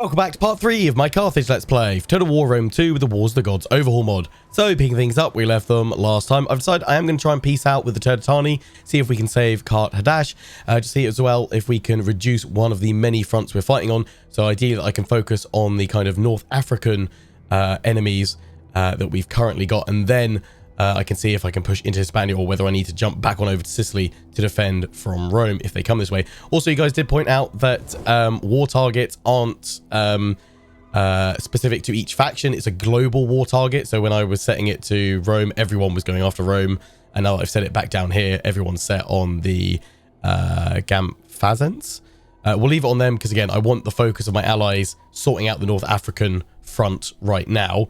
Welcome back to part 3 of my Carthage Let's Play, Total War Rome 2 with the Wars of the Gods Overhaul mod. So, picking things up, we left them last time. I've decided I am going to try and peace out with the Turds, see if we can save Carthage, to see as well if we can reduce one of the many fronts we're fighting on. So, ideally, I can focus on the kind of North African enemies that we've currently got, and then I can see if I can push into Hispania or whether I need to jump back on over to Sicily to defend from Rome if they come this way. Also, you guys did point out that war targets aren't specific to each faction. It's a global war target. So when I was setting it to Rome, everyone was going after Rome. And now that I've set it back down here, everyone's set on the Gamphazents. We'll leave it on them because, again, I want the focus of my allies sorting out the North African front right now.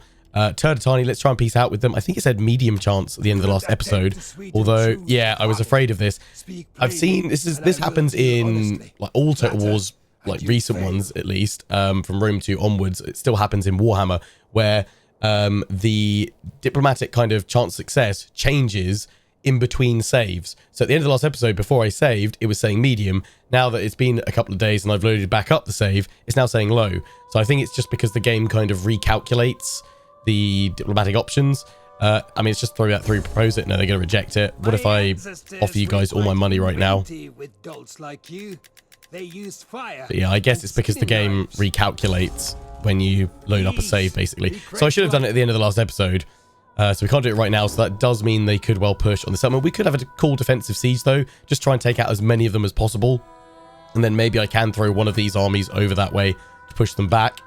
Turds, let's try and peace out with them. I think it said medium chance at the end of the last episode. Although, yeah, I was afraid of this. I've seen this happens in like all Total Wars, like recent ones at least, from Rome 2 onwards. It still happens in Warhammer, where the diplomatic kind of chance success changes in between saves. So at the end of the last episode, before I saved, it was saying medium. Now that it's been a couple of days and I've loaded back up the save, it's now saying low. So I think it's just because the game kind of recalculates the diplomatic options. I mean, it's just throw that through, propose it. No, they're going to reject it. What if I offer you guys all my money right now? But yeah, I guess it's because the game recalculates when you load up a save, basically. So I should have done it at the end of the last episode. So we can't do it right now. So that does mean they could well push on the settlement. We could have a cool defensive siege, though. Just try and take out as many of them as possible. And then maybe I can throw one of these armies over that way to push them back.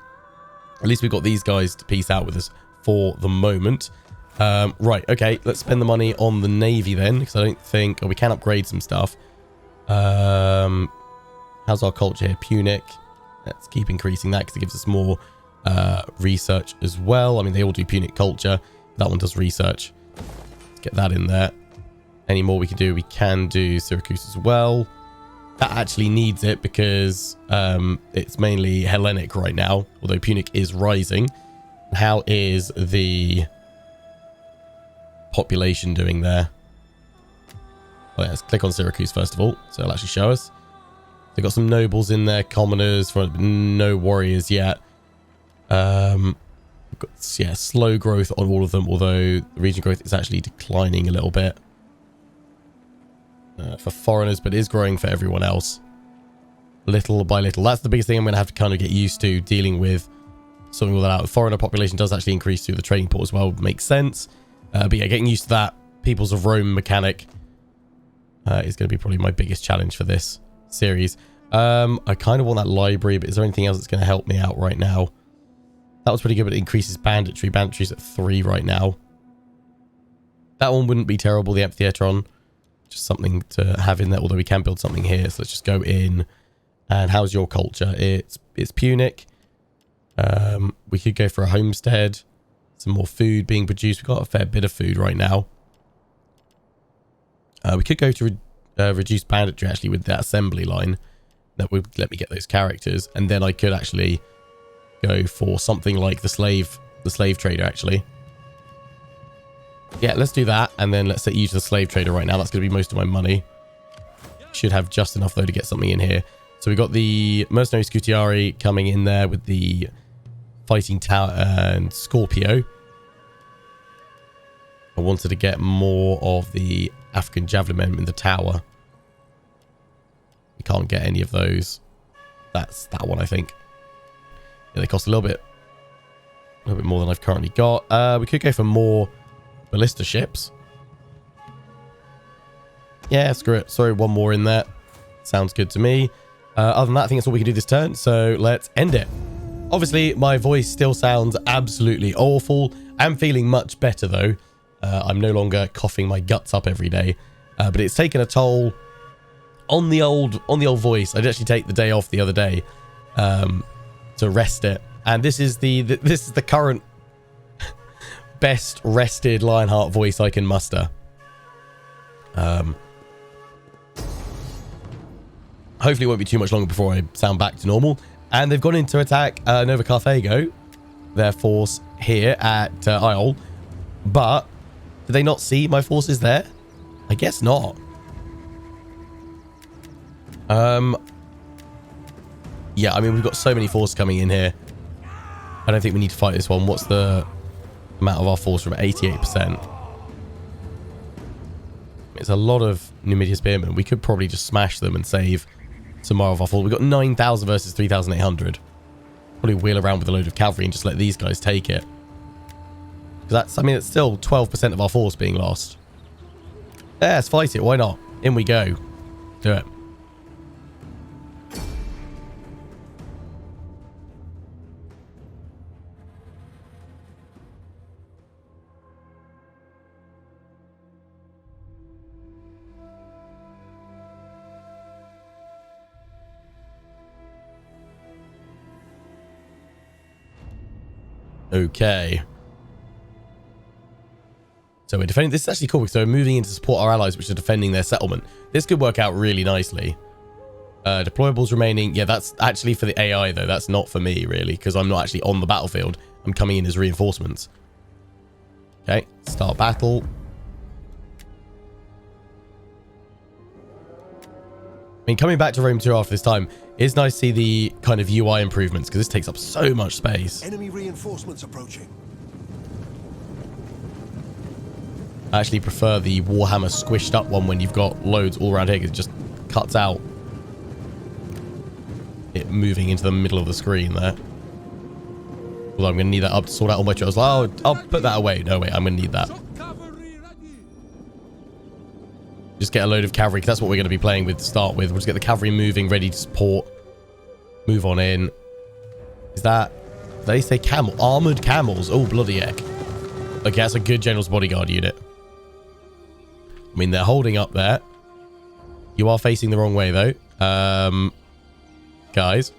At least we've got these guys to peace out with us for the moment. Right, okay, let's spend the money on the Navy then, because I don't think... Oh, we can upgrade some stuff. How's our culture here? Punic. Let's keep increasing that because it gives us more research as well. I mean, they all do Punic culture. That one does research. Let's get that in there. Any more we can do? We can do Syracuse as well. That actually needs it because it's mainly Hellenic right now, although Punic is rising. How is the population doing there? Well, let's click on Syracuse first of all, so it'll actually show us. They've got some nobles in there, commoners, no warriors yet. We've got, yeah, slow growth on all of them, although the region growth is actually declining a little bit. For foreigners, but it is growing for everyone else little by little. That's the biggest thing I'm going to have to kind of get used to dealing with, sorting all that out. Foreigner population does actually increase through the trading port as well, makes sense. But yeah, getting used to that Peoples of Rome mechanic is going to be probably my biggest challenge for this series. I kind of want that library, but is there anything else that's going to help me out right now? That was pretty good, but it increases banditry. Banditry's at 3 right now. That one wouldn't be terrible, the Amphitheatron. Just something to have in there, although we can build something here. So let's just go in. And how's your culture? It's Punic. We could go for a homestead. Some more food being produced. We've got a fair bit of food right now. We could go to reduce banditry actually with that assembly line. That would let me get those characters. And then I could actually go for something like the slave trader actually. Yeah, let's do that, and then let's set you to the slave trader right now. That's going to be most of my money. Should have just enough, though, to get something in here. So we've got the Mercenary Scutiari coming in there with the Fighting Tower and Scorpio. I wanted to get more of the African Javelin men in the tower. We can't get any of those. That's that one, I think. Yeah, they cost a little bit more than I've currently got. We could go for more ballista ships. Yeah, screw it. Sorry, one more in there. Sounds good to me. Other than that, I think that's all we can do this turn. So let's end it. Obviously, my voice still sounds absolutely awful. I'm feeling much better though. I'm no longer coughing my guts up every day. But it's taken a toll on the old voice. I did actually take the day off the other day to rest it. And this is the current best rested Lionheart voice I can muster. Hopefully it won't be too much longer before I sound back to normal. And they've gone in to attack Nova Carthago, their force here at Isle. But did they not see my forces there? I guess not. Yeah, I mean, we've got so many forces coming in here. I don't think we need to fight this one. What's the amount of our force from 88%? It's a lot of Numidian spearmen. We could probably just smash them and save some more of our force. We've got 9,000 versus 3,800. Probably wheel around with a load of cavalry and just let these guys take it. Because that's, I mean, it's still 12% of our force being lost. Yeah, let's fight it. Why not? In we go. Do it. Okay. So we're defending. This is actually cool because we're moving in to support our allies, which are defending their settlement. This could work out really nicely. Deployables remaining. Yeah, that's actually for the AI, though. That's not for me, really, because I'm not actually on the battlefield. I'm coming in as reinforcements. Okay, start battle. I mean, coming back to Rome 2 after this time, it's nice to see the kind of UI improvements, because this takes up so much space. Enemy reinforcements approaching. I actually prefer the Warhammer squished up one when you've got loads all around here, because it just cuts out it moving into the middle of the screen there. Although I'm going to need that up to sort out all my troops. I'll put that away. No, wait, I'm going to need that. Just get a load of cavalry, because that's what we're going to be playing with to start with. We'll just get the cavalry moving, ready to support. Move on in. Is that... They say camel. Armored camels. Oh, bloody heck. Okay, that's a good General's Bodyguard unit. I mean, they're holding up there. You are facing the wrong way, though. Guys.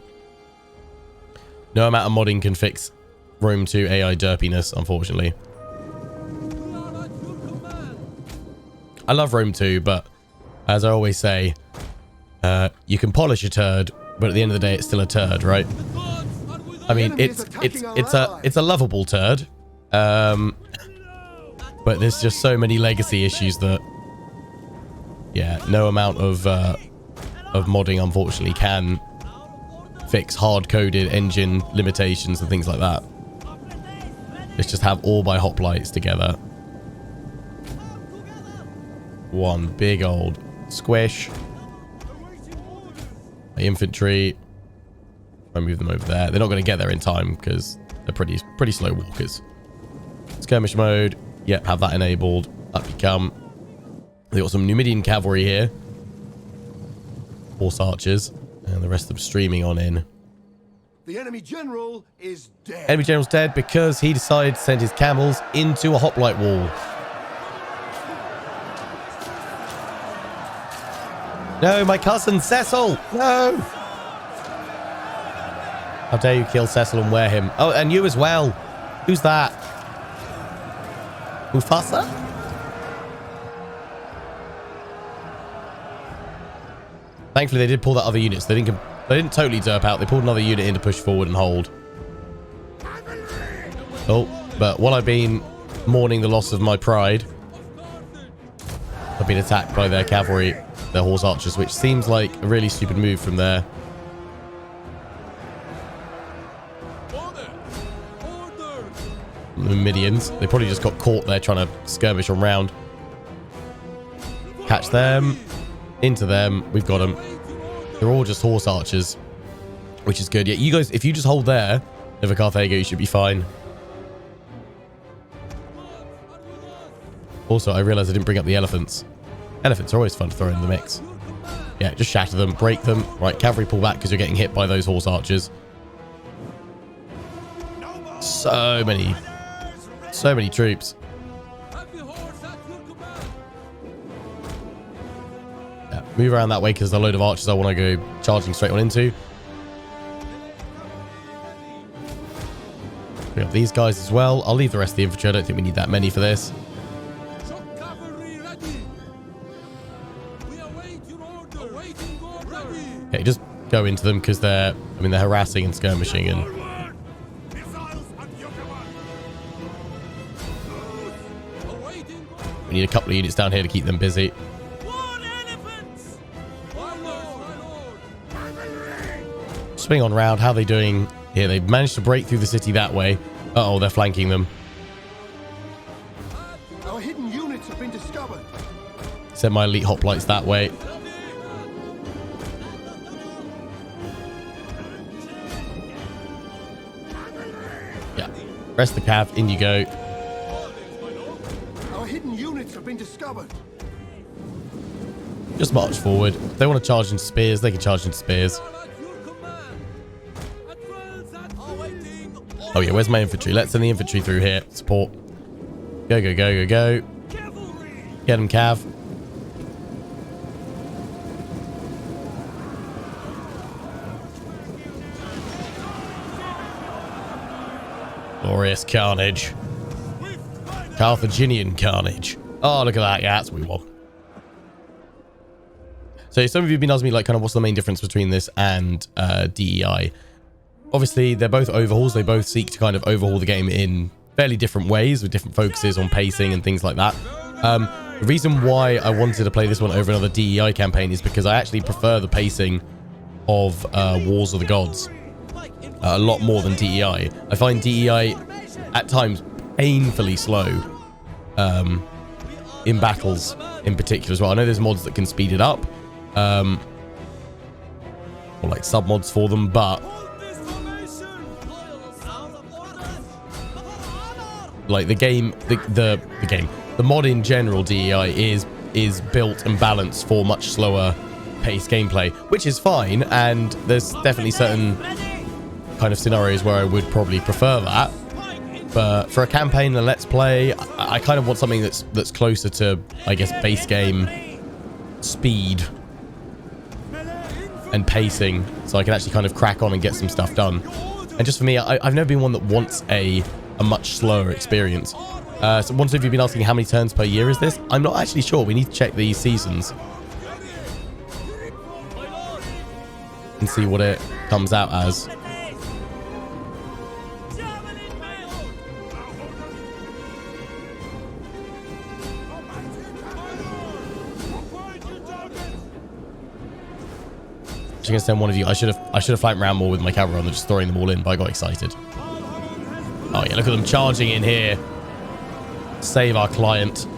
No amount of modding can fix Rome 2 AI derpiness, unfortunately. I love Rome 2, but as I always say, you can polish a turd, but at the end of the day, it's still a turd, right? I mean, it's a lovable turd, but there's just so many legacy issues that, yeah, no amount of modding, unfortunately, can fix hard-coded engine limitations and things like that. Let's just have all my hoplites together. One big old squish. My infantry. I move them over there. They're not going to get there in time because they're pretty slow walkers. Skirmish mode. Yep, have that enabled. Up you come. They've got some Numidian cavalry here. Horse archers. And the rest of them streaming on in. The enemy general is dead. Enemy general's dead because he decided to send his camels into a hoplite wall. No, my cousin Cecil! No! How dare you kill Cecil and wear him? Oh, and you as well. Who's that? Mufasa? Thankfully, they did pull that other unit, so they didn't totally derp out. They pulled another unit in to push forward and hold. Oh, but while I've been mourning the loss of my pride, I've been attacked by their cavalry, their horse archers, which seems like a really stupid move from their... Numidians. They probably just got caught there trying to skirmish around. Catch them. Into them. We've got them. They're all just horse archers, which is good. Yeah, you guys, if you just hold there over Carthago, you should be fine. Also, I realized I didn't bring up the elephants. Elephants are always fun to throw in the mix. Yeah, just shatter them, break them. Right, cavalry pull back because you're getting hit by those horse archers. So many troops. Yeah, move around that way because there's a load of archers I want to go charging straight on into. We have these guys as well. I'll leave the rest of the infantry. I don't think we need that many for this. Okay, just go into them because they're harassing and skirmishing and... We need a couple of units down here to keep them busy. Swing on round. How are they doing here? They've managed to break through the city that way. Uh-oh, they're flanking them. Our hidden units have been discovered. Send my elite hoplites that way. Yeah. Rest the cav. In you go. Our hidden units have been discovered. Just march forward. If they want to charge into spears, they can charge into spears. Oh yeah, where's my infantry? Let's send the infantry through here. Support. Go, go, go, go, go. Get them, cav. Glorious carnage. Carthaginian carnage. Oh, look at that. Yeah, that's what we want. So some of you have been asking me, like, kind of what's the main difference between this and DEI. Obviously, they're both overhauls. They both seek to kind of overhaul the game in fairly different ways with different focuses on pacing and things like that. The reason why I wanted to play this one over another DEI campaign is because I actually prefer the pacing of Wars of the Gods a lot more than DEI. I find DEI at times painfully slow in battles in particular as well. I know there's mods that can speed it up, or like submods for them, but like the mod in general, DEI is built and balanced for much slower paced gameplay, which is fine, and there's definitely certain kind of scenarios where I would probably prefer that. But for a campaign and let's play, I kind of want something that's closer to, I guess, base game speed and pacing, so I can actually kind of crack on and get some stuff done. And just for me, I've never been one that wants a much slower experience. So once you've been asking how many turns per year is this, I'm not actually sure. We need to check these seasons and see what it comes out as. Just gonna send one of you. I should have flanked around more with my cavalry rather than just throwing them all in, but I got excited. Oh yeah, look at them charging in here. Save our client.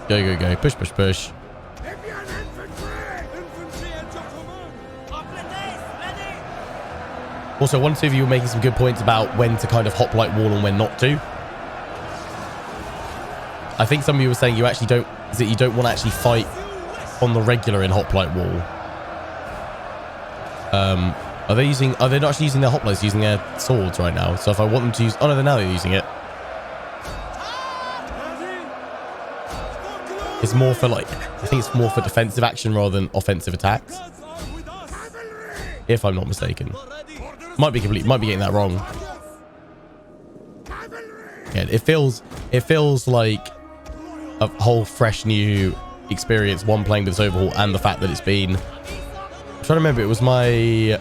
Go, go, go. Push, push, push. Also, one or two of you were making some good points about when to kind of hoplite wall and when not to. I think some of you were saying you actually don't, is that you don't want to actually fight on the regular in hoplite wall. Are they not actually using their hoplites, using their swords right now? So if I want them to use, oh no, they're using it. It's more for like, I think it's more for defensive action rather than offensive attacks, if I'm not mistaken. Might be getting that wrong. Yeah, it feels like a whole fresh new experience, one playing with this overhaul and the fact that it's been, I'm trying to remember, it was my,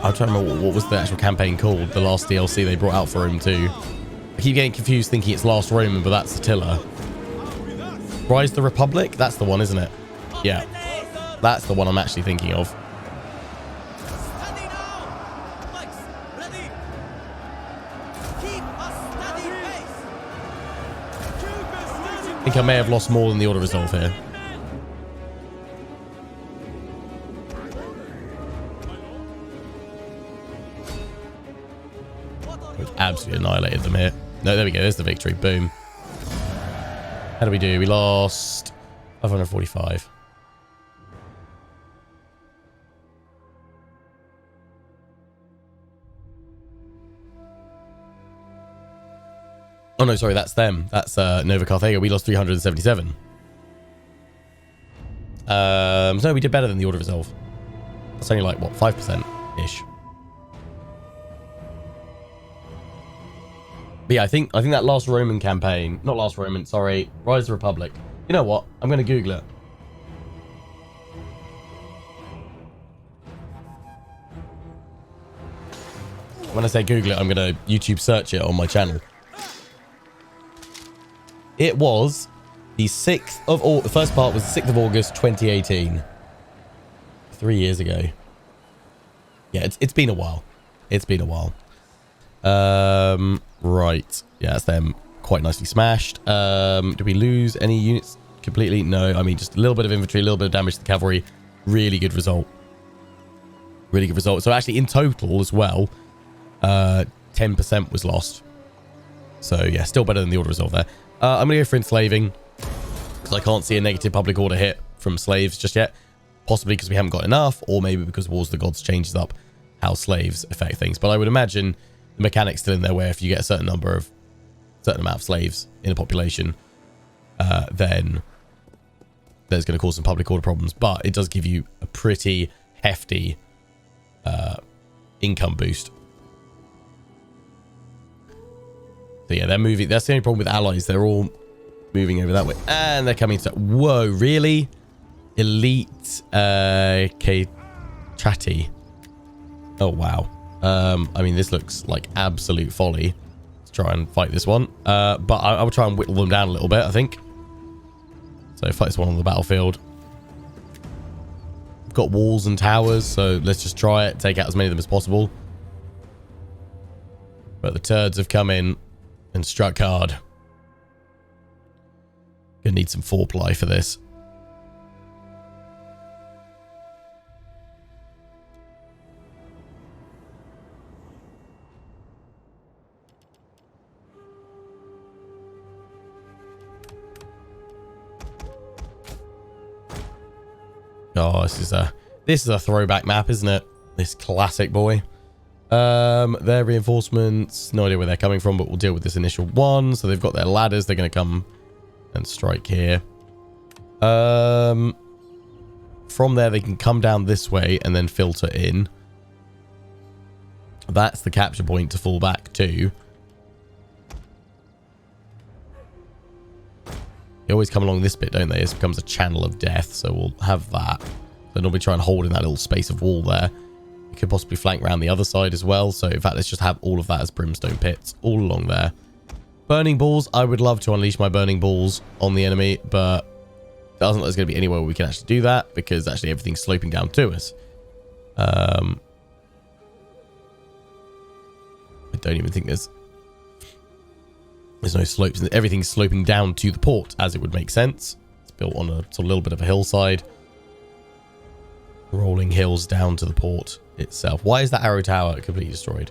I'm trying to remember what was the actual campaign called, the last DLC they brought out for him too. I keep getting confused thinking it's Last Roman, but that's Attila. Rise of the Republic? That's the one, isn't it? Yeah. That's the one I'm actually thinking of. I think I may have lost more than the Order of Resolve here. We've absolutely annihilated them here. No, there we go. There's the victory. Boom. How do we do? We lost 545. Oh no, sorry, that's them. That's Nova Carthago. We lost 377. No, we did better than the Order of Resolve. That's only like, what, 5%-ish. But yeah, I think that last Roman campaign, not last Roman, sorry, Rise of the Republic. You know what? I'm going to Google it. When I say Google it, I'm going to YouTube search it on my channel. It was The 6th of August. The first part was the 6th of August, 2018. 3 years ago. Yeah, it's been a while. It's been a while. Right. Yeah, that's them quite nicely smashed. Do we lose any units completely? No. I mean, just a little bit of infantry, a little bit of damage to the cavalry. Really good result. Really good result. So actually, in total as well, 10% was lost. So yeah, still better than the order result there. I'm going to go for enslaving because I can't see a negative public order hit from slaves just yet. Possibly because we haven't got enough, or maybe because Wars of the Gods changes up how slaves affect things. But I would imagine the mechanic's still in there where if you get a certain amount of slaves in a population, then there's going to cause some public order problems. But it does give you a pretty hefty income boost. So yeah, they're moving. That's the only problem with allies. They're all moving over that way. And they're coming to... Whoa, really? Elite Trati. Oh, wow. I mean, this looks like absolute folly. Let's try and fight this one. But I will try and whittle them down a little bit, I think. So fight this one on the battlefield. We've got walls and towers, so let's just try it. Take out as many of them as possible. But the turds have come in and struck hard. Gonna need some foreplay for this. Oh, this is a throwback map, isn't it? This classic boy. Their reinforcements, no idea where they're coming from, but we'll deal with this initial one. So they've got their ladders. They're going to come and strike here. From there, they can come down this way and then filter in. That's the capture point to fall back to. They always come along this bit, don't they? This becomes a channel of death, so we'll have that. They'll normally try and hold in that little space of wall there. We could possibly flank around the other side as well. So, in fact, let's just have all of that as brimstone pits all along there. Burning balls. I would love to unleash my burning balls on the enemy, but it doesn't look like there's going to be anywhere where we can actually do that because actually everything's sloping down to us. I don't even think there's no slopes. Everything's sloping down to the port, as it would make sense. It's built on a sort of little bit of a hillside. Rolling hills down to the port itself. Why is that arrow tower completely destroyed?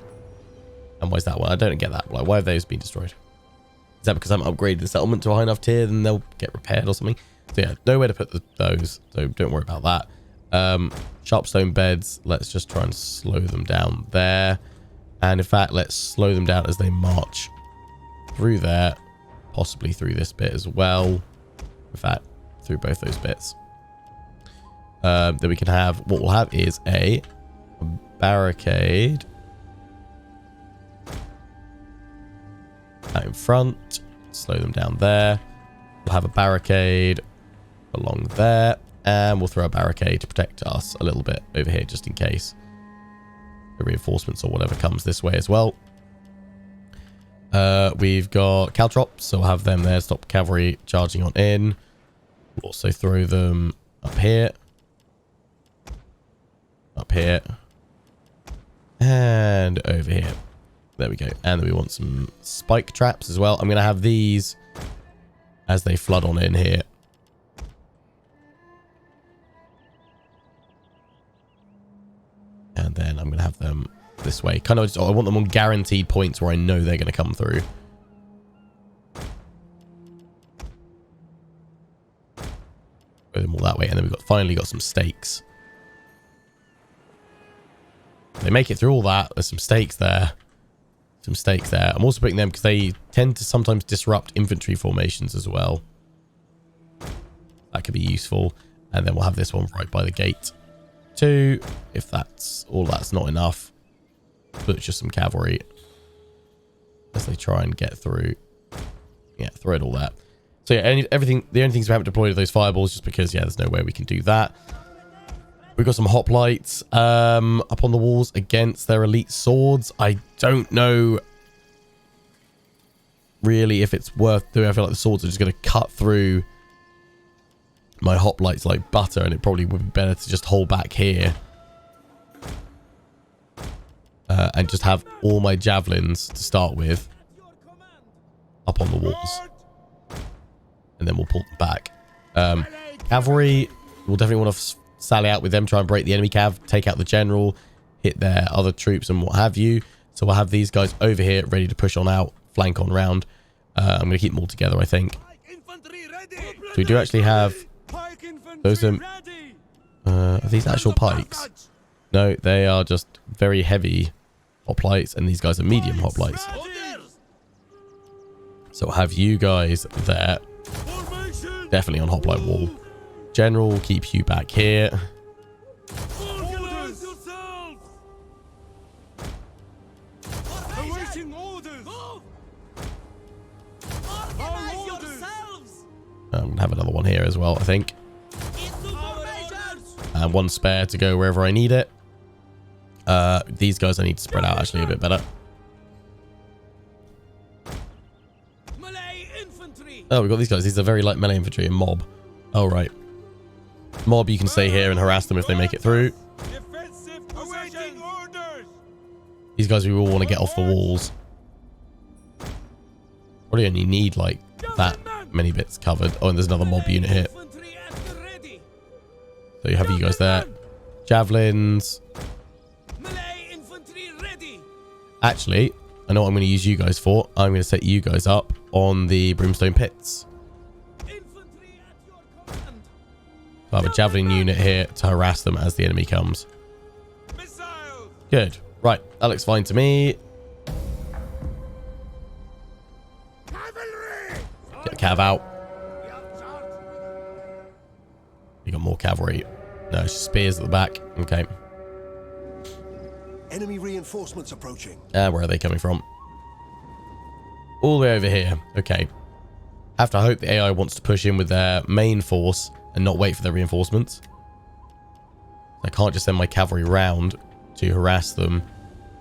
And why is that one? I don't get that. Like, why have those been destroyed? Is that because I haven't upgraded the settlement to a high enough tier, then they'll get repaired or something? So yeah, nowhere to put those, so don't worry about that. Sharpstone beds, let's just try and slow them down there. And in fact, let's slow them down as they march through there, possibly through this bit as well. In fact, through both those bits. Then we can have, what we'll have is a barricade out in front. Slow them down there. We'll have a barricade along there, and we'll throw a barricade to protect us a little bit over here just in case the reinforcements or whatever comes this way as well. We've got caltrops, so we'll have them there, stop cavalry charging on in. We'll also throw them up here, and over here. There we go. And then we want some spike traps as well. I'm going to have these as they flood on in here. And then I'm going to have them this way. Kind of, I want them on guaranteed points where I know they're going to come through. Go them all that way. And then we've finally got some stakes. They make it through all that. There's some stakes there. I'm also putting them because they tend to sometimes disrupt infantry formations as well. That could be useful. And then we'll have this one right by the gate too. If that's all that's not enough, but just some cavalry as they try and get through. Yeah, throw it all that. So yeah, the only things we haven't deployed are those fireballs just because, yeah, there's no way we can do that. We've got some hoplites up on the walls against their elite swords. I don't know really if it's worth doing. I feel like the swords are just going to cut through my hoplites like butter, and it probably would be better to just hold back here. And just have all my javelins to start with up on the walls. And then we'll pull them back. Cavalry, we'll definitely want to sally out with them, try and break the enemy cav, take out the general, hit their other troops and what have you. So we'll have these guys over here ready to push on out, flank on round. I'm going to keep them all together, I think. So we do actually have those are these actual pikes? No, they are just very heavy hoplites, and these guys are medium hoplites. So we'll have you guys there. Definitely on hoplite wall. General will keep you back here. I'm going to have another one here as well, I think. And one spare to go wherever I need it. These guys I need to spread out actually a bit better. Oh, we've got these guys. These are very light melee infantry and mob. Oh, right. Mob, you can stay here and harass them if they make it through. These guys we will want to get off the walls. Probably only need like that many bits covered. Oh, and there's another mob unit here. So you have you guys there. Javelins. Actually, I know what I'm going to use you guys for. I'm going to set you guys up on the brimstone pits. I have a javelin unit here to harass them as the enemy comes. Good. Right, that looks fine to me. Get the cav out. You got more cavalry. No, it's just spears at the back. Okay. Enemy reinforcements approaching. Where are they coming from? All the way over here. Okay. Have to hope the AI wants to push in with their main force and not wait for their reinforcements. I can't just send my cavalry round to harass them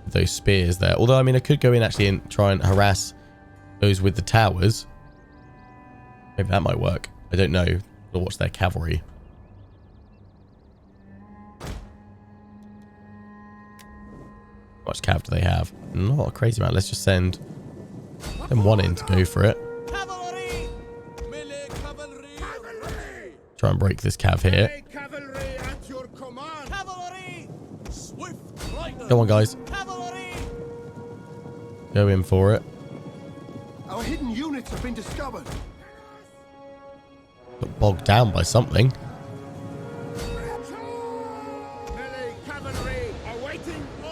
with those spears there. Although, I mean, I could go in actually and try and harass those with the towers. Maybe that might work. I don't know. I'll watch their cavalry. How much cav do they have? Not a crazy amount. Let's just send them one in to go for it. Try and break this cav here. Come on, guys. Go in for it. Our hidden units have been discovered. Got bogged down by something.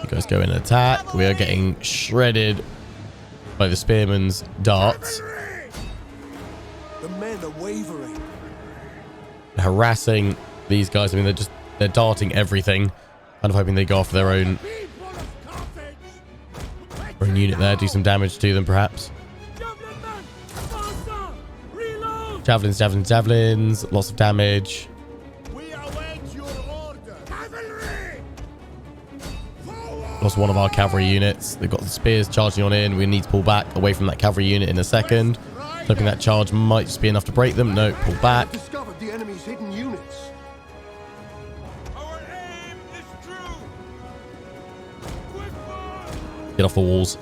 You guys go in and attack. We are getting shredded by the spearman's darts. The men are wavering. Harassing these guys. I mean, they're darting everything. Kind of hoping they go off their own unit there. Do some damage to them, perhaps. Javelins, javelins, javelins. Lots of damage. Lost one of our cavalry units. They've got the spears charging on in. We need to pull back away from that cavalry unit in a second. Hoping that charge might just be enough to break them. No, pull back. Discovered the enemy's hidden units. Get off the walls.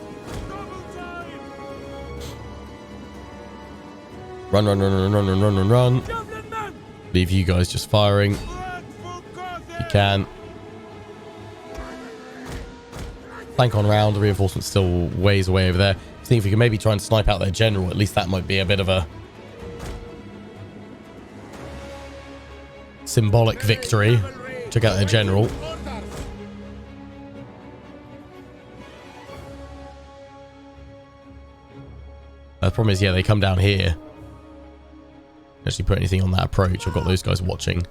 Run, run, run, run, run, run, run, run, run. Leave you guys just firing. You can. Flank on round. The reinforcement's still ways away over there. See if we can maybe try and snipe out their general. At least that might be a bit of a symbolic victory. Took out their general. The problem is, yeah, they come down here. Actually put anything on that approach. I've got those guys watching.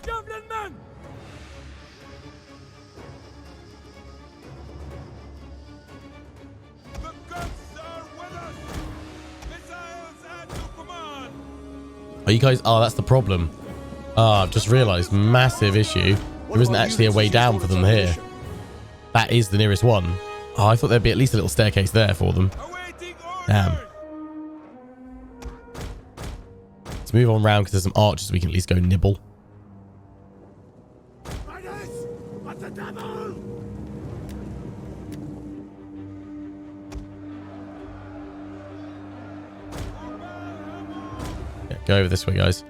Are you guys... Oh, that's the problem. Ah, I've just realised. Massive issue. There isn't actually a way down for them here. That is the nearest one. Oh, I thought there'd be at least a little staircase there for them. Damn. Let's move on round because there's some archers we can at least go nibble. Yeah, go over this way, guys.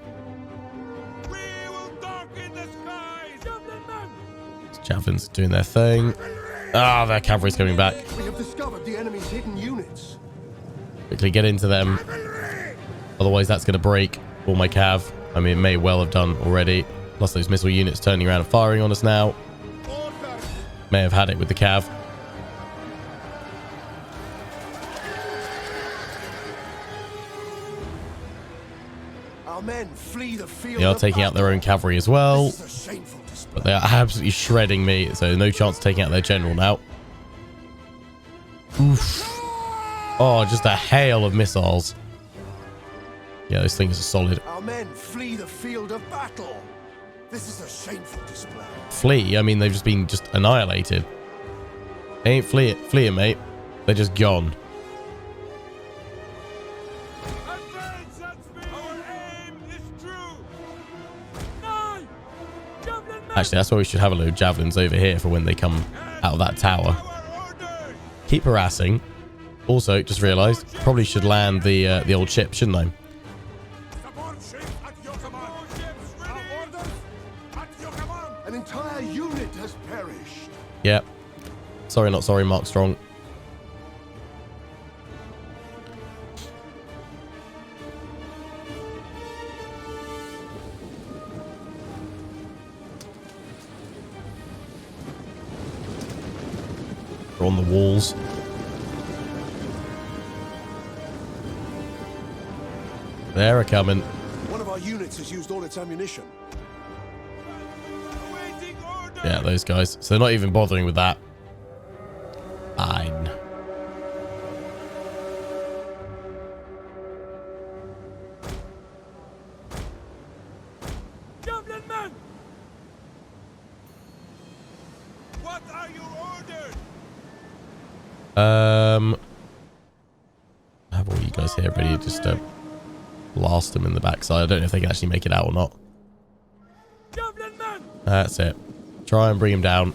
Javelins doing their thing. Ah, their cavalry's coming back. We have discovered the enemy's hidden units. Quickly get into them. Otherwise, that's going to break all my cav. I mean, it may well have done already. Plus those missile units turning around and firing on us now. May have had it with the cav. Our men flee the field. They are taking out their own cavalry as well. This is a shameful display. But they are absolutely shredding me. So no chance of taking out their general now. Oof. Oh, just a hail of missiles. Yeah, those things are solid. Our men flee the field of battle. This is a shameful display. Flee? I mean, they've just been annihilated. They ain't fleeing, mate. They're just gone. Actually, that's why we should have a load of javelins over here for when they come out of that tower. Keep harassing. Also, just realised, probably should land the old ship, shouldn't I? An entire unit has perished. Yep. Sorry, not sorry, Mark Strong. They're on the walls. They're coming. One of our units has used all its ammunition. Yeah, those guys. So they're not even bothering with that. Fine. Gentlemen! What are your orders? Have all you guys here ready to just blast them in the backside. I don't know if they can actually make it out or not. That's it. Try and bring him down.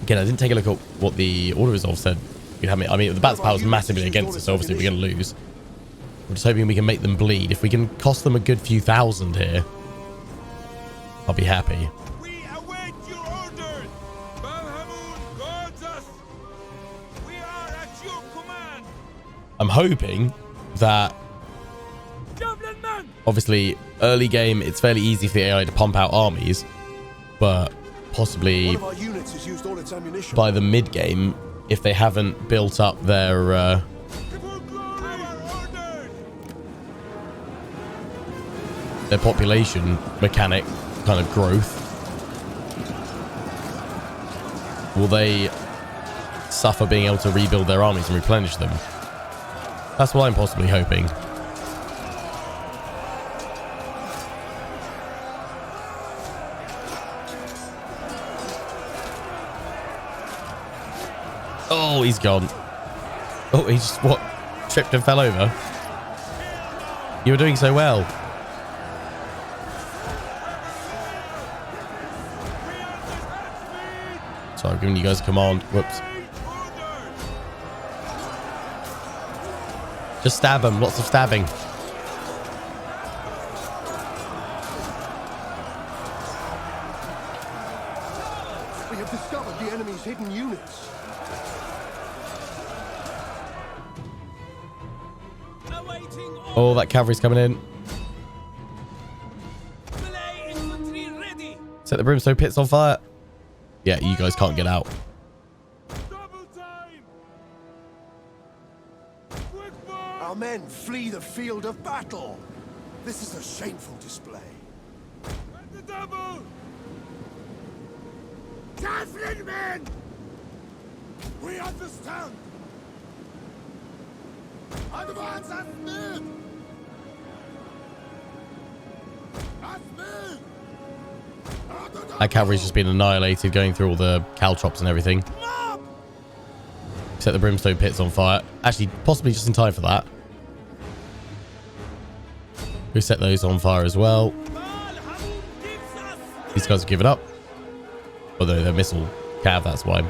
Again, I didn't take a look at what the Order Resolve said. I mean, the Bat's power is massively against us, so obviously we're going to lose. I'm just hoping we can make them bleed. If we can cost them a good few thousand here, I'll be happy. We await your orders. Balhamun guards us. We are at your command. I'm hoping that, obviously, early game, it's fairly easy for the AI to pump out armies, but possibly by the mid game, if they haven't built up their population mechanic kind of growth, will they suffer being able to rebuild their armies and replenish them? That's what I'm possibly hoping. Oh, he's gone. Oh, he just, what? Tripped and fell over? You were doing so well. Sorry, I'm giving you guys a command. Whoops. Just stab him. Lots of stabbing. We have discovered the enemy's hidden units. Oh, that cavalry's coming in. Set the brimstone pits on fire. Yeah, you guys can't get out. Our men flee the field of battle. This is a shameful display. The double. Javelin men! We understand. Advance at mid! At mid! That cavalry's just been annihilated, going through all the caltrops and everything. Set the brimstone pits on fire. Actually, possibly just in time for that. We set those on fire as well. These guys have given up. Oh, they're missile cav, that's why.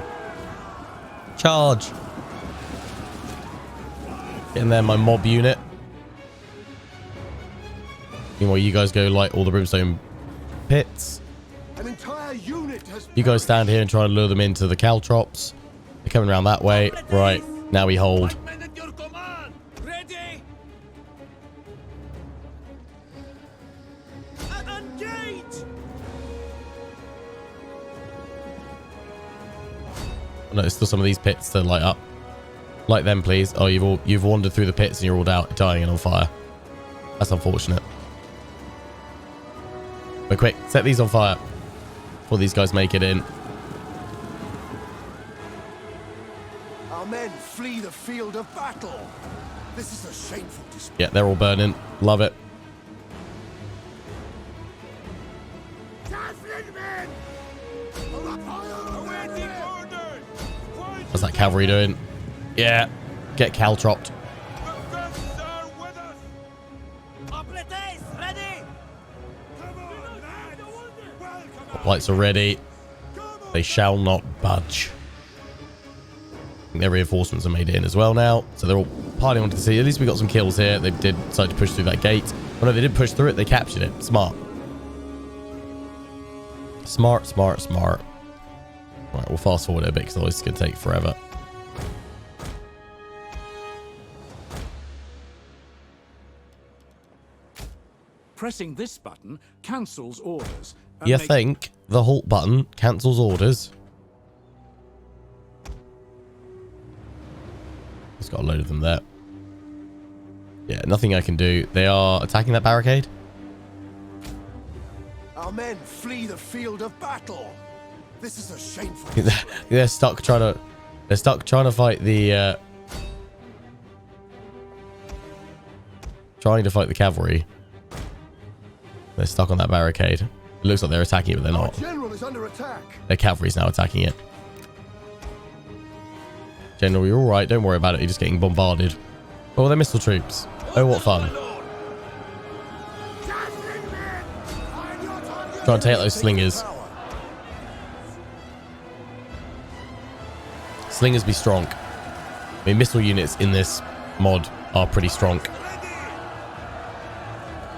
Charge! Get in there, my mob unit. Meanwhile, you guys go light all the brimstone pits. An entire unit has You guys stand here and try to lure them into the caltrops. They're coming around that way. Right, now we hold. Men at your command. Ready? Engage! Oh, no, there's still some of these pits to light up. Light them, please. Oh, you've wandered through the pits and you're all dying and on fire. That's unfortunate. But quick, set these on fire before these guys make it in. Our men flee the field of battle. This is a shameful display. Yeah, they're all burning. Love it. Awaiting orders. What's that cavalry doing? Yeah, get caltropped. Augustus are with us. Completes, ready! Come on, lads. Welcome. Lights are ready. They shall not budge. I think their reinforcements are made in as well now. So they're all piling onto the city. At least we got some kills here. They did decide to push through that gate. Oh no, they didn't push through it. They captured it. Smart. Smart, smart, smart. Right, we'll fast forward it a bit because otherwise it's going to take forever. Pressing this button cancels orders. and You makes- think the halt button cancels orders? It's got a load of them there. Yeah, nothing I can do. They are attacking that barricade. Our men flee the field of battle. This is a shameful. They're stuck trying to. They're stuck trying to fight the. Trying to fight the cavalry. They're stuck on that barricade. It looks like they're attacking it, but they're Our not. general is under attack. Their cavalry's now attacking it. General, you're all right. Don't worry about it. You're just getting bombarded. Oh, they're missile troops. Oh, what fun! Trying to take out those slingers. Slingers be strong. I mean, missile units in this mod are pretty strong.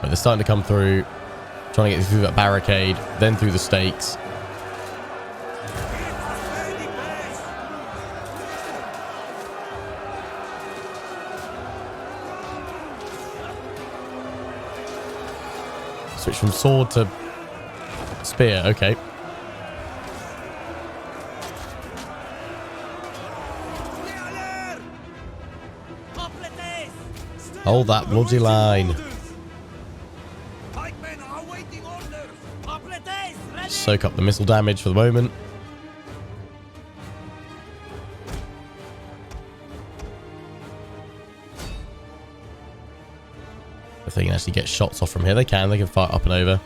But they're starting to come through. Trying to get through that barricade, then through the stakes. Switch from sword to spear. Okay. Hold that bloody line. Pikemen are awaiting orders. Completes, ready! Soak up the missile damage for the moment. If they can actually get shots off from here, they can. They can fire up and over.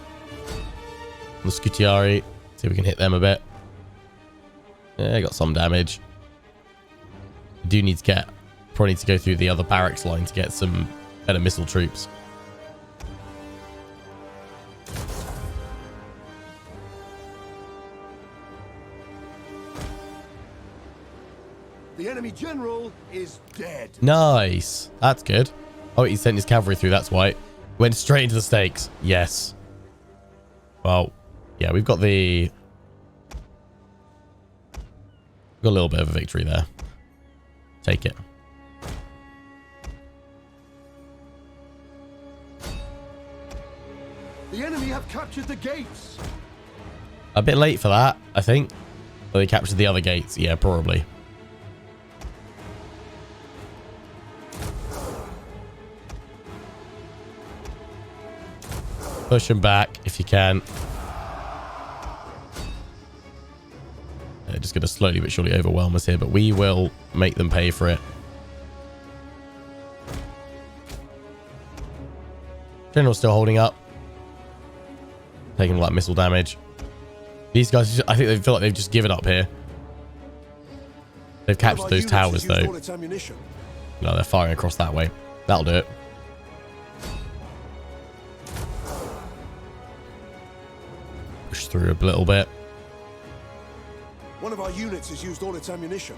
The Scutiari. See if we can hit them a bit. Yeah, got some damage. We do need to get... Probably need to go through the other barracks line to get some better missile troops. The enemy general is dead. Nice. That's good. Oh, he sent his cavalry through. That's why. Went straight into the stakes. Yes. Well, yeah, we've got the... Got a little bit of a victory there. Take it. The enemy have captured the gates. A bit late for that, I think. But they captured the other gates. Yeah, probably. Push them back if you can. They're just going to slowly but surely overwhelm us here, but we will make them pay for it. General's still holding up. Taking all that missile damage. These guys, I think they feel like they've just given up here. They've captured those towers, though. No, they're firing across that way. That'll do it. Push through a little bit. One of our units has used all its ammunition.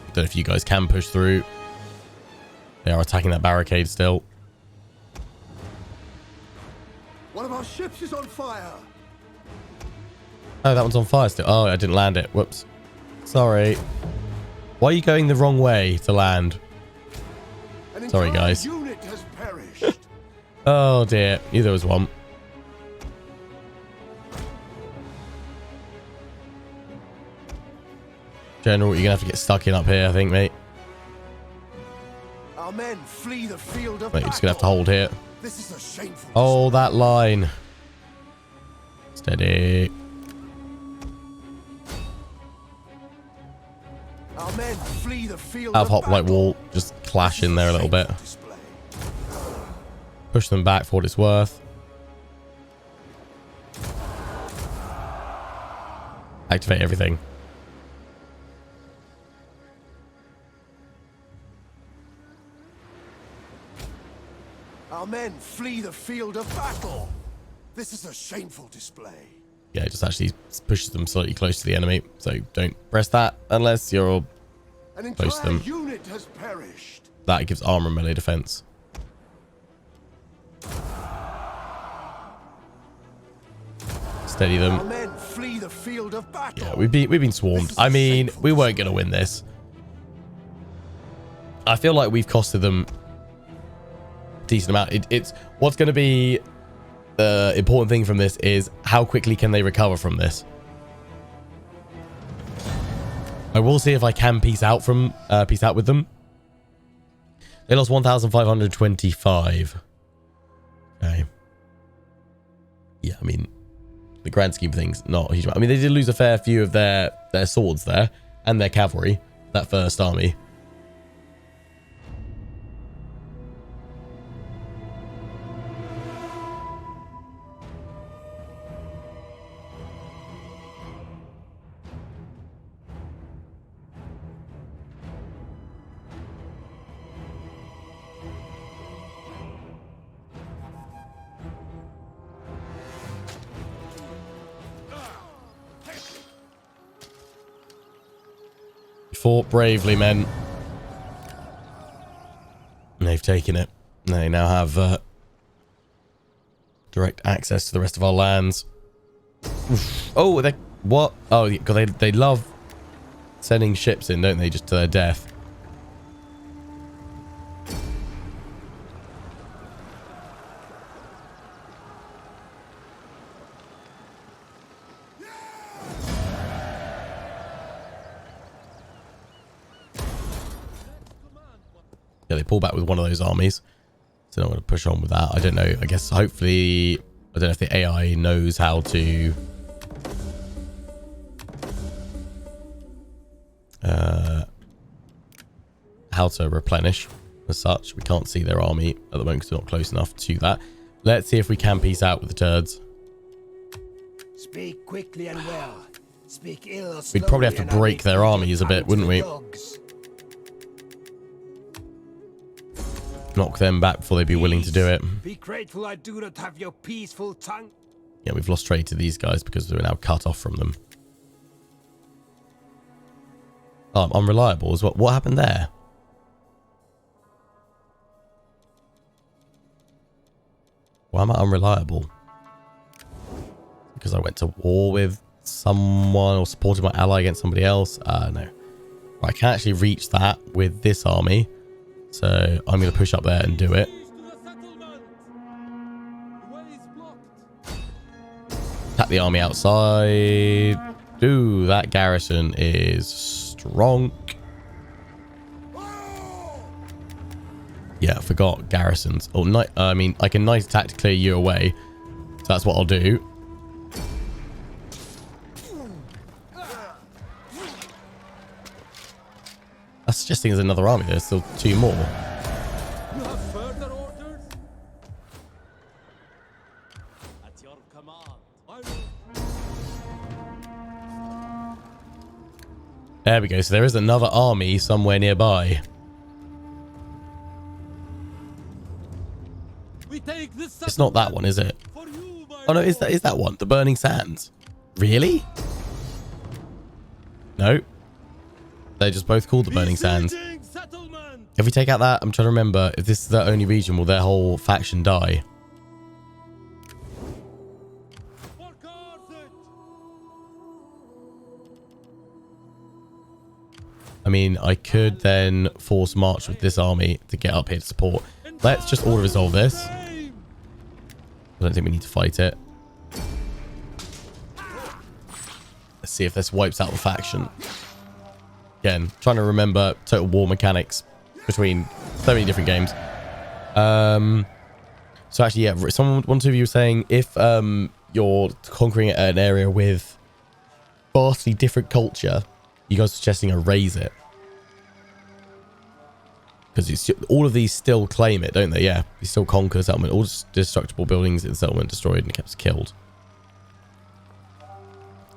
Don't know if you guys can push through. They are attacking that barricade still. One of our ships is on fire. Oh, that one's on fire still. Oh, I didn't land it. Whoops. Sorry. Why are you going the wrong way to land? An Sorry, entire guys. unit has perished. Oh, dear. Knew there was one. General, you're going to have to get stuck in up here, I think, mate. Our men flee the field of Mate, you're just going to have to battle. hold here. This is a shameful. Oh, that line. Steady. Our men flee the field Have of hoplite battle. wall. Just clash in there a little bit. Shameful display. Push them back for what it's worth. Activate everything. Our men flee the field of battle. This is a shameful display. Yeah, it just actually pushes them slightly close to the enemy. So don't press that unless you're... An Close to entire them. unit has perished. That gives armor and melee defense. Steady Our them. men flee the field of battle. Yeah, we've been swarmed. I mean, we weren't going to win this. I feel like we've costed them a decent amount. It's what's going to be the important thing from this is how quickly can they recover from this. I will see if I can peace out with them. They lost 1,525. Okay. Yeah, I mean, the grand scheme of things, not a huge amount. I mean, they did lose a fair few of their swords there and their cavalry, that first army. Fought bravely, men. And they've taken it. They now have direct access to the rest of our lands. Oof. Oh, they what? Oh, God, they love sending ships in, don't they? Just to their death. Yeah, they pull back with one of those armies. So I'm going to push on with that. I don't know. I guess hopefully... I don't know if the AI knows how to... how to replenish as such. We can't see their army at the moment because we're not close enough to that. Let's see if we can peace out with the Turds. Speak quickly and well. Speak ill or We'd probably have to slowly and I'll break make their you armies a bit, pound wouldn't to we? the dogs. Knock them back before they'd be willing to do it. Be grateful I do not have your peaceful tongue. Yeah, we've lost trade to these guys because we're now cut off from them. Oh, I'm unreliable as well. What happened there? Why am I unreliable? Because I went to war with someone or supported my ally against somebody else? No. Right, I can actually reach that with this army. So I'm going to push up there and do it. Attack the army outside. Ooh, that garrison is strong. Yeah, I forgot garrisons. Oh, I mean, I can nice attack to clear you away. So that's what I'll do. That's suggesting there's another army. There's still two more. You have further orders? At your command. I will. There we go. So there is another army somewhere nearby. We take this It's not that one, is it? for you, my Oh no, is lord. that one? The Burning Sands. Really? No. They're just both called the Burning Sands. If we take out that, I'm trying to remember, if this is their only region, will their whole faction die? I mean, I could then force march with this army to get up here to support. Let's just auto resolve this. I don't think we need to fight it. Let's see if this wipes out the faction. Again, trying to remember Total War mechanics between so many different games. So actually, yeah, one of you were saying if you're conquering an area with vastly different culture, you guys are suggesting erase it. Because all of these still claim it, don't they? Yeah, you still conquer settlement. All destructible buildings in settlement destroyed and kept killed.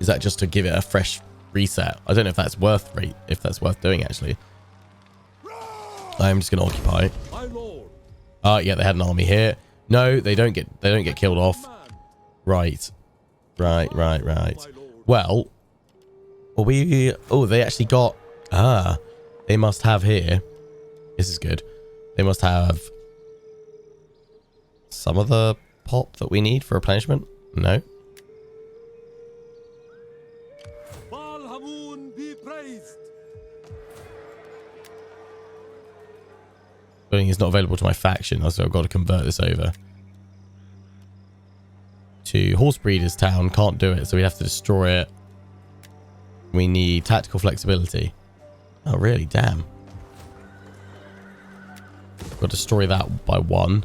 Is that just to give it a fresh reset? I don't know if that's worth doing actually. I'm just going to occupy. Yeah, they had an army here. No, they don't get killed off. Right. Well, they actually got they must have here. This is good. They must have some of the pop that we need for replenishment. No. Building is not available to my faction, so I've got to convert this over to Horse Breeders Town. Can't do it, so we have to destroy it. We need tactical flexibility. Oh, really? Damn. Got to destroy that by 1.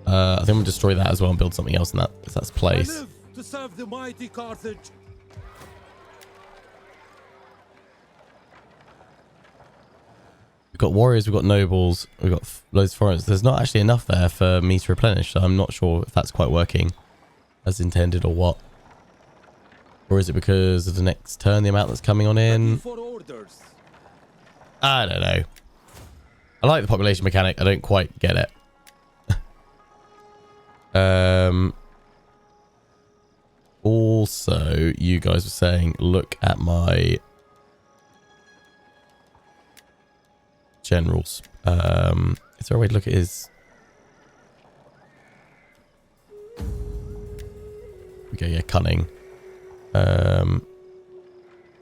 I think we'll destroy that as well and build something else in that, if that's place. I live to serve the mighty Carthage. We've got warriors, we've got nobles, we've got loads of foreigners. There's not actually enough there for me to replenish, so I'm not sure if that's quite working as intended or what. Or is it because of the next turn, the amount that's coming on in? I don't know. I like the population mechanic. I don't quite get it. Also, you guys were saying, look at my generals. Is there a way to look at his? Okay, yeah, cunning. I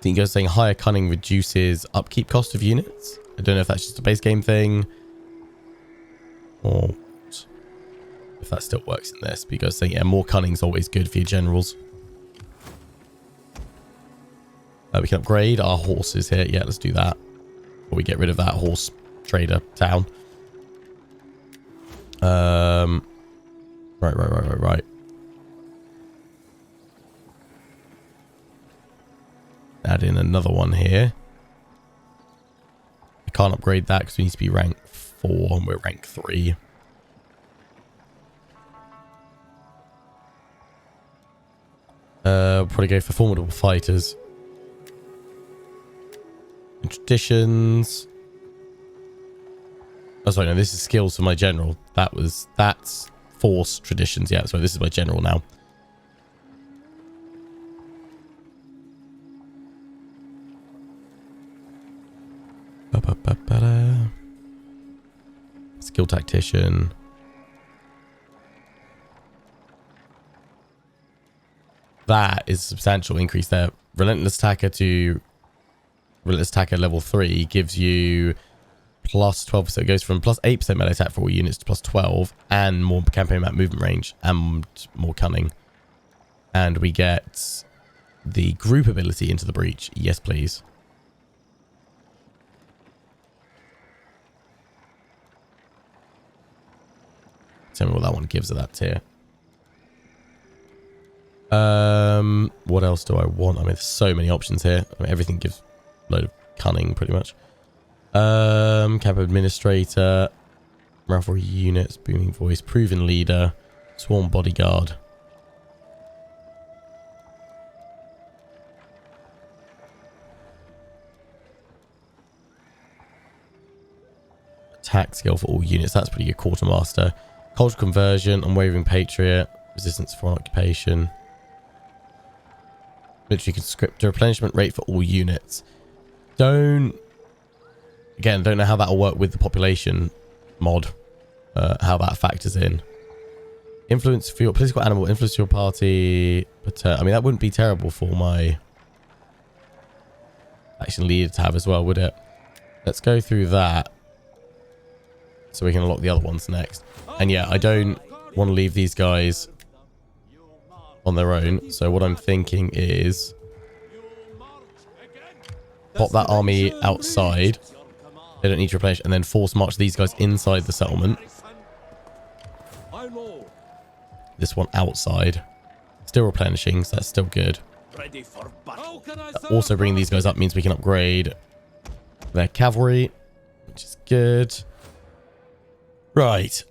think you guys are saying higher cunning reduces upkeep cost of units. I don't know if that's just a base game thing or if that still works in this. But you guys are saying, yeah, more cunning is always good for your generals. We can upgrade our horses here. Yeah, let's do that. Or we get rid of that horse trader town. Right. Add in another one here. We can't upgrade that because we need to be rank 4 and we're rank 3. Probably go for formidable fighters. And traditions. Oh, sorry, no, this is skills for my general. That's force traditions. Yeah, so this is my general now. Skill tactician. That is a substantial increase there. Relentless attacker to relentless attacker level 3 gives you plus 12%. It goes from plus 8% melee attack for all units to plus 12 and more campaign map movement range and more cunning. And we get the group ability into the breach. Yes, please. Tell me what that one gives at that tier. What else do I want? I mean, there's so many options here. I mean, everything gives a load of cunning, pretty much. Camp administrator, raffle units, booming voice, proven leader, swarm bodyguard. Attack skill for all units. That's pretty good. Quartermaster. Cultural conversion, unwavering patriot, resistance to foreign occupation. Literally, you can script a replenishment rate for all units. Don't know how that'll work with the population mod. How that factors in. Influence for your political animal, influence your party. But I mean, that wouldn't be terrible for my action leader to have as well, would it? Let's go through that so we can unlock the other ones next. And yeah, I don't want to leave these guys on their own. So what I'm thinking is pop that army outside. They don't need to replenish, and then force march these guys inside the settlement. This one outside. Still replenishing, so that's still good. Also bringing these guys up means we can upgrade their cavalry, which is good. Right.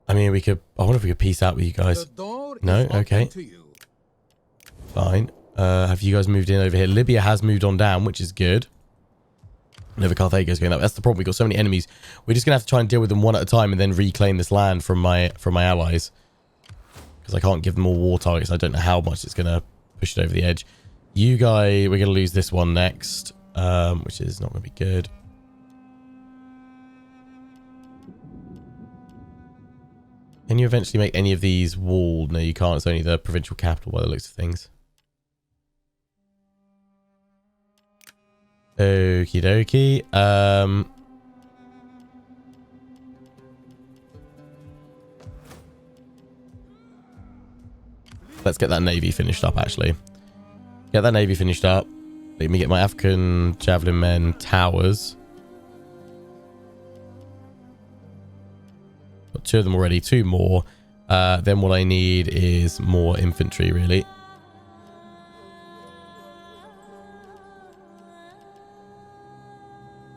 I mean, we could... I wonder if we could peace out with you guys. No? Okay. Fine. Have you guys moved in over here? Libya has moved on down, which is good. Nova Carthago is going up. That's the problem. We've got so many enemies. We're just going to have to try and deal with them one at a time and then reclaim this land from my allies. Because I can't give them all war targets. I don't know how much it's going to push it over the edge. You guys, we're going to lose this one next, which is not going to be good. Can you eventually make any of these walled? No, you can't. It's only the provincial capital by the looks of things. Okie dokie. Let's get that navy finished up, actually. Get that navy finished up. Let me get my African javelin men towers. Got 2 of them already. 2 more. Then what I need is more infantry, really.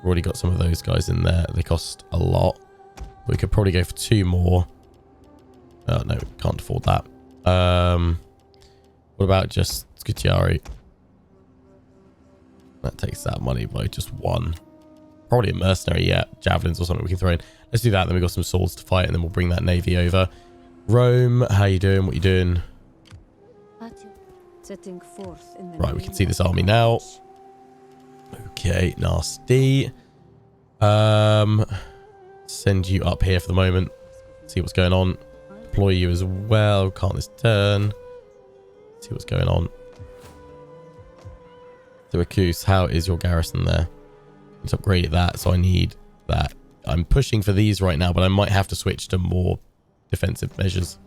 Already got some of those guys in there. They cost a lot. We could probably go for 2 more. Oh, no, can't afford that. What about just Scutiari? That takes that money by just 1. Probably a mercenary, yeah. Javelins or something we can throw in. Let's do that. Then we've got some swords to fight, and then we'll bring that navy over. Rome, how you doing? What you doing? Right, we can see this army now. Okay, nasty. Send you up here for the moment. See what's going on. Deploy you as well. Can't this turn. See what's going on. Syracuse, how is your garrison there? Let's upgrade that, so I need that. I'm pushing for these right now, but I might have to switch to more defensive measures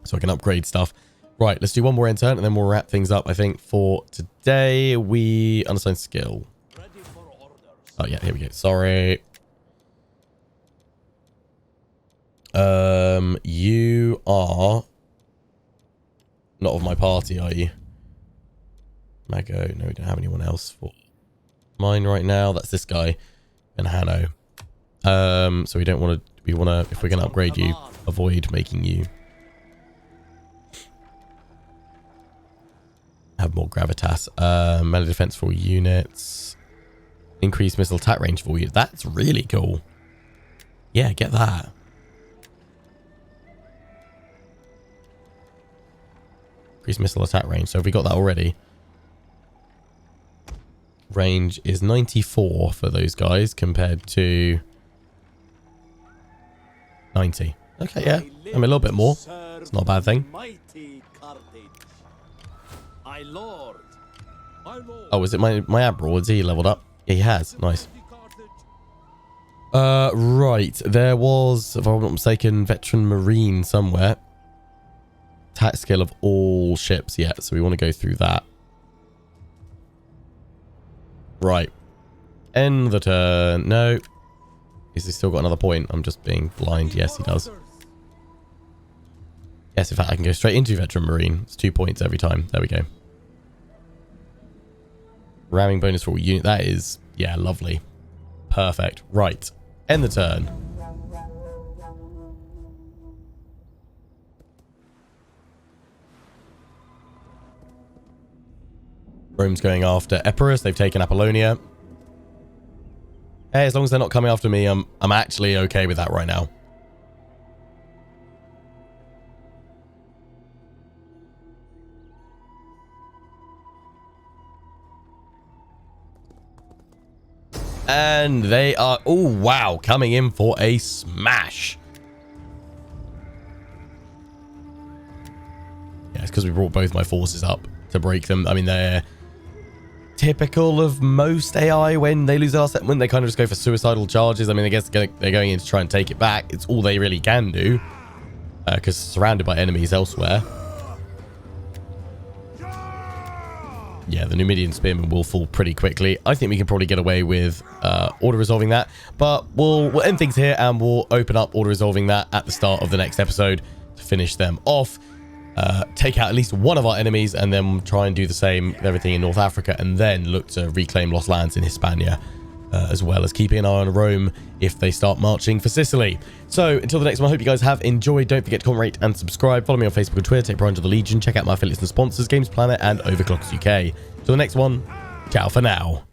so I can upgrade stuff. Right, let's do one more turn, and then we'll wrap things up, I think, for today. We unassigned skill. Oh, yeah, here we go. Sorry. You are not of my party, are you? Mago. No, we don't have anyone else for mine right now. That's this guy. And Hanno. So we don't want to... We want to... If we're going to upgrade you, avoid making you have more gravitas. Melee defense for all units. Increased missile attack range for all units. That's really cool. Yeah, get that. Increased missile attack range. So have we got that already? Range is 94 for those guys compared to 90. Okay, yeah. I mean, a little bit more. It's not a bad thing. Oh, is it my admiral? Is he leveled up? Yeah, he has. Nice. Right. There was, if I'm not mistaken, veteran marine somewhere. Attack skill of all ships. Yeah, so we want to go through that. Right. End the turn. No. Has he still got another point? I'm just being blind. Yes, he does. Yes, in fact, I can go straight into veteran marine. It's 2 points every time. There we go. Ramming bonus for all unit. That is, yeah, lovely. Perfect. Right. End the turn. Rome's going after Epirus. They've taken Apollonia. Hey, as long as they're not coming after me, I'm actually okay with that right now. And they are, oh wow, coming in for a smash. Yeah, it's because we brought both my forces up to break them. I mean, they're typical of most AI when they lose their last settlement. They kind of just go for suicidal charges. I mean, I guess they're going in to try and take it back. It's all they really can do because surrounded by enemies elsewhere. Yeah, the Numidian Spearmen will fall pretty quickly. I think we can probably get away with auto-resolving that. But we'll end things here and we'll open up auto-resolving that at the start of the next episode to finish them off. Take out at least one of our enemies and then try and do the same with everything in North Africa and then look to reclaim lost lands in Hispania as well as keeping an eye on Rome if they start marching for Sicily. So until the next one, I hope you guys have enjoyed. Don't forget to comment, rate and subscribe. Follow me on Facebook and Twitter. Take pride in the Legion. Check out my affiliates and sponsors, Games Planet and Overclockers UK. Till the next one, ciao for now.